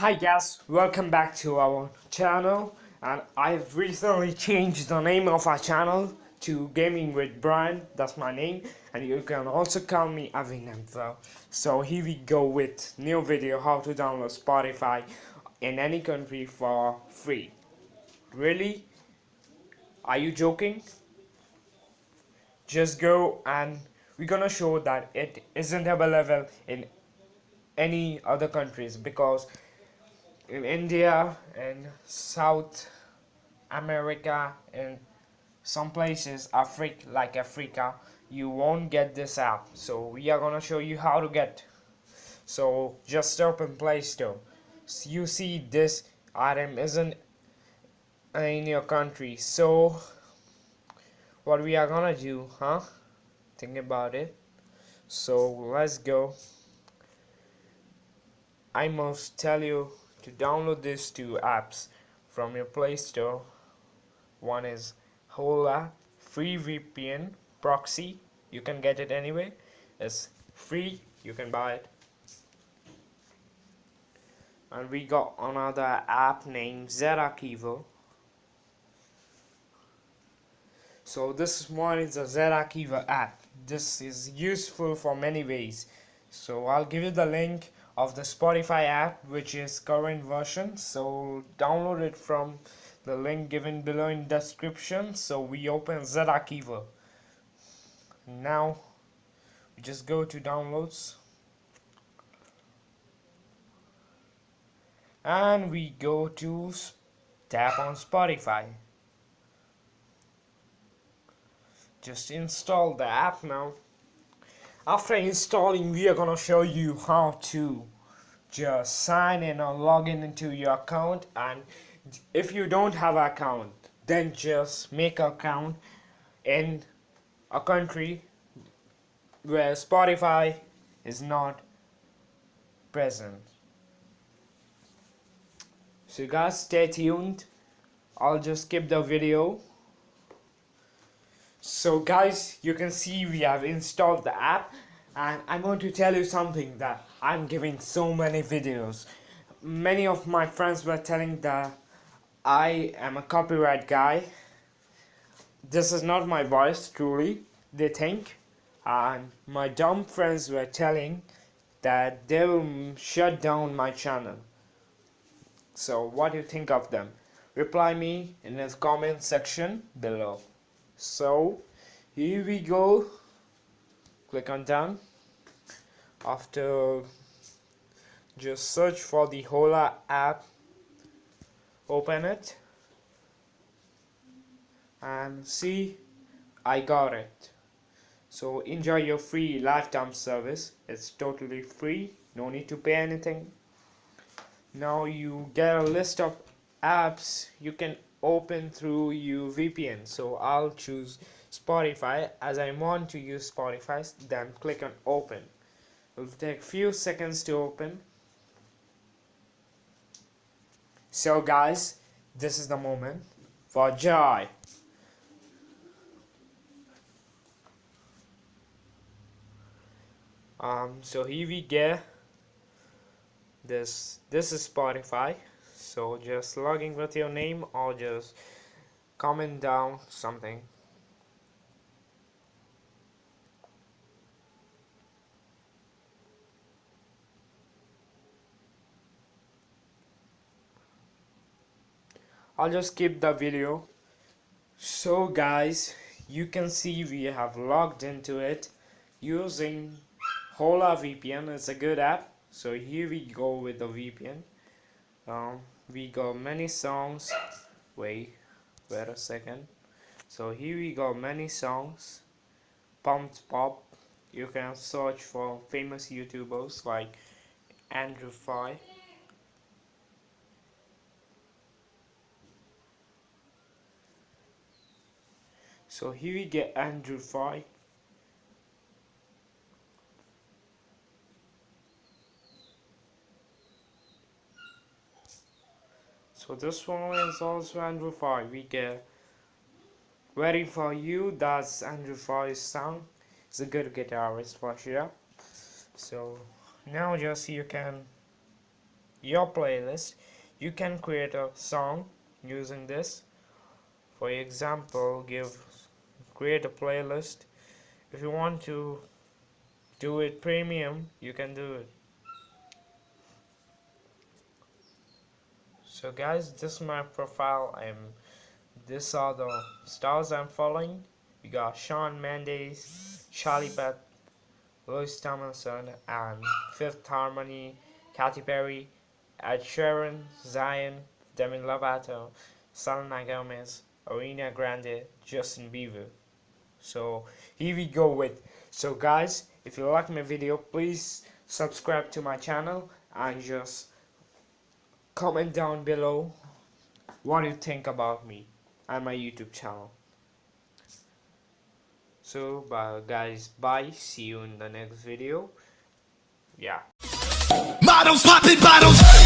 Hi guys, welcome back to our channel, and I've recently changed the name of our channel to Gaming with Brian. That's my name, and you can also call me Avinam. So here we go with new video how to download Spotify in any country for free. Really? Are you joking? Just go, and we're gonna show that it isn't available in any other countries, because in India and South America and some places Africa, you won't get this app. So we are gonna show you how to get. So just open Play Store. So you see this item isn't in your country. So what we are gonna do, huh? Think about it. So let's go. I must tell you to download these two apps from your Play Store. One is Hola Free VPN Proxy. You can get it anyway. It's free. You can buy it. And we got another app named Zerakivo. So this one is a Zerakivo app. This is useful for many ways. So I'll give you the link of the Spotify app, which is current version. So download it from the link given below in description. So we open Zerakivo. Now we just go to downloads and we go to tap on Spotify. Just install the app now. After installing, we are gonna show you how to just sign in or log in into your account. And if you don't have an account, then just make an account in a country where Spotify is not present. So guys, stay tuned. I'll just skip the video. So guys, you can see we have installed the app, and I'm going to tell you something, that I'm giving so many videos. Many of my friends were telling that I am a copyright guy. This is not my voice, truly, they think. And my dumb friends were telling that they will shut down my channel. So what do you think of them? Reply me in the comment section below. So here we go. Click on done. After, just search for the Hola app, open it and see, I got it. So enjoy your free lifetime service. It's totally free, no need to pay anything. Now you get a list of apps you can open through your VPN. So I'll choose Spotify, as I want to use Spotify. Then click on open. It will take few seconds to open. So guys, this is the moment for joy. So here we go. This is Spotify. So just log in with your name or just comment down something. I'll just skip the video. So guys, you can see we have logged into it using Hola VPN. It's a good app. So here we go with the VPN. We got many songs. Wait a second. So here we got many songs. Pumped Pop. You can search for famous YouTubers like Andrew Fye. So here we get Andrew Fye. So this one is also Andrew Fye. We get Waiting for You. That's Andrew Fye's song. He's a good guitarist for sure. So now just you can your playlist. You can create a song using this. For example, create a playlist. If you want to do it premium, you can do it. So guys, this is my profile. These are the stars I'm following. We got Shawn Mendes, Charlie Puth, Louis Tomlinson, and Fifth Harmony, Katy Perry, Ed Sheeran, Zion, Demi Lovato, Selena Gomez, Ariana Grande, Justin Bieber. So here we go with. So guys, if you like my video, please subscribe to my channel and just comment down below what you think about me and my YouTube channel. So bye guys, bye, see you in the next video. Yeah. Models popping bottles.